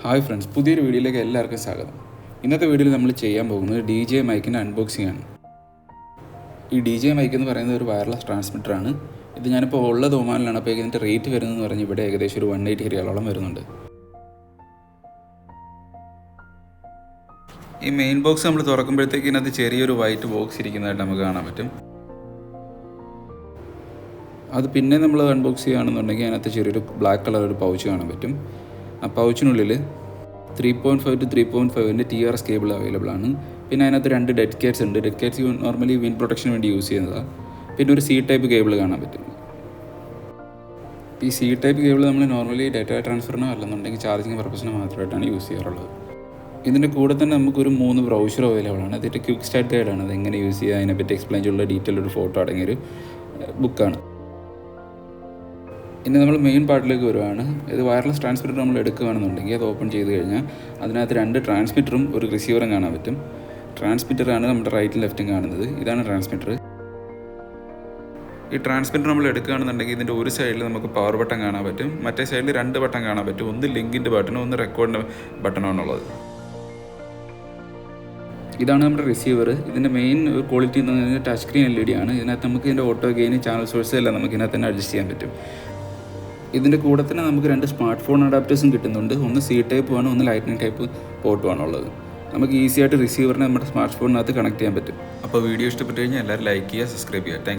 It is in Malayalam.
ഹായ് ഫ്രണ്ട്സ്, പുതിയൊരു വീഡിയോയിലേക്ക് എല്ലാവർക്കും സ്വാഗതം. ഇന്നത്തെ വീഡിയോയിൽ നമ്മൾ ചെയ്യാൻ പോകുന്നത് ഡി ജെ മൈക്കിൻ്റെ അൺബോക്സിംഗ് ആണ്. ഈ ഡി ജെ മൈക്ക് എന്ന് പറയുന്നത് ഒരു വയർലെസ് ട്രാൻസ്മിറ്ററാണ്. ഇത് ഞാനിപ്പോൾ ഉള്ളത് ഒമാനിലാണ്. അപ്പോൾ ഇതിൻ്റെ റേറ്റ് വരുന്നതെന്ന് പറഞ്ഞ് ഇവിടെ ഏകദേശം ഒരു 180 റിയാലോളം വരുന്നുണ്ട്. ഈ മെയിൻ ബോക്സ് നമ്മൾ തുറക്കുമ്പോഴത്തേക്ക് ഇതിനകത്ത് ചെറിയൊരു വൈറ്റ് ബോക്സ് ഇരിക്കുന്നതായിട്ട് നമുക്ക് കാണാൻ പറ്റും. അത് പിന്നെ നമ്മൾ അൺബോക്സ് ചെയ്യുകയാണെന്നുണ്ടെങ്കിൽ അതിനകത്ത് ചെറിയൊരു ബ്ലാക്ക് കളർ ഒരു പൗച്ച് കാണാൻ പറ്റും. ആ പൗച്ചിനുള്ളിൽ 3.5 to 3.5 TRS കേബിൾ അവൈലബിൾ ആണ്. പിന്നെ അതിനകത്ത് 2 ഡെഡ് കേറ്റ്സ് ഉണ്ട്. ഡെഡ് കേറ്റ്സ് നോർമലി വിൻഡ് പ്രൊട്ടക്ഷന് വേണ്ടി യൂസ് ചെയ്യുന്നതാണ്. പിന്നെ ഒരു C ടൈപ്പ് കേബിൾ കാണാൻ പറ്റും. ഈ C ടൈപ്പ് കേബിൾ നമ്മൾ നോർമലി ഡാറ്റ ട്രാൻസ്ഫറിനോ അല്ലെന്നുണ്ടെങ്കിൽ ചാർജിങ് പർപ്പസിന് മാത്രമായിട്ടാണ് യൂസ് ചെയ്യാറുള്ളത്. ഇതിൻ്റെ കൂടെ തന്നെ നമുക്കൊരു 3 ബ്രൗഷർ അവൈലബിൾ ആണ്. അതിൻ്റെ ക്വിക്ക് സ്റ്റാർട്ട് ഗൈഡാണ്. അത് എങ്ങനെ യൂസ് ചെയ്യുക അതിനെപ്പറ്റി എക്സ്പ്ലെയിൻ ചെയ്തുള്ള ഡീറ്റെയിൽ ഒരു ഫോട്ടോ അടങ്ങിയൊരു ബുക്കാണ്. ഇനി നമ്മൾ മെയിൻ പാർട്ടിലേക്ക് വരുവാണ്. ഇത് വയർലെസ് ട്രാൻസ്മിറ്റർ നമ്മൾ എടുക്കുകയാണെന്നുണ്ടെങ്കിൽ അത് ഓപ്പൺ ചെയ്ത് കഴിഞ്ഞാൽ അതിനകത്ത് 2 ട്രാൻസ്മിറ്ററും ഒരു റിസീവറും കാണാൻ പറ്റും. ട്രാൻസ്മിറ്ററാണ് നമ്മുടെ റൈറ്റും ലെഫ്റ്റും കാണുന്നത്. ഇതാണ് ട്രാൻസ്മിറ്റർ. ഈ ട്രാൻസ്മിറ്റർ നമ്മൾ എടുക്കുകയാണെന്നുണ്ടെങ്കിൽ ഇതിൻ്റെ ഒരു സൈഡിൽ നമുക്ക് പവർ ബട്ടൺ കാണാൻ പറ്റും, മറ്റേ സൈഡിൽ 2 ബട്ടൺ കാണാൻ പറ്റും. ഒന്ന് ലിങ്കിൻ്റെ ബട്ടണും ഒന്ന് റെക്കോർഡിൻ്റെ ബട്ടണാണുള്ളത്. ഇതാണ് നമ്മുടെ റിസീവർ. ഇതിൻ്റെ മെയിൻ ക്വാളിറ്റി എന്ന് പറയുന്നത് ടച്ച് സ്ക്രീൻ LED ആണ്. ഇതിനകത്ത് നമുക്ക് ഇതിൻ്റെ ഓട്ടോ ഗെയിൻ, ചാനൽ സോഴ്സ് എല്ലാം നമുക്ക് ഇതിനകത്ത് തന്നെ അഡ്ജസ്റ്റ് ചെയ്യാൻ പറ്റും. ഇതിൻ്റെ കൂടെ തന്നെ നമുക്ക് 2 സ്മാർട്ട് ഫോൺ അഡാപ്റ്റേഴ്സും കിട്ടുന്നുണ്ട്. ഒന്ന് C ടൈപ്പ് ആണ്, ഒന്ന് ലൈറ്റ്നിങ് ടൈപ്പ് പോർട്ടും ആണുള്ളത്. നമുക്ക് ഈസി ആയിട്ട് റിസീവറിനെ നമ്മുടെ സ്മാർട്ട് ഫോണിനകത്ത് കണക്ട് ചെയ്യാൻ പറ്റും. അപ്പോൾ വീഡിയോ ഇഷ്ടപ്പെട്ട് കഴിഞ്ഞാൽ എല്ലാവരും ലൈക്ക് ചെയ്യുക, സബ്സ്ക്രൈബ് ചെയ്യുക.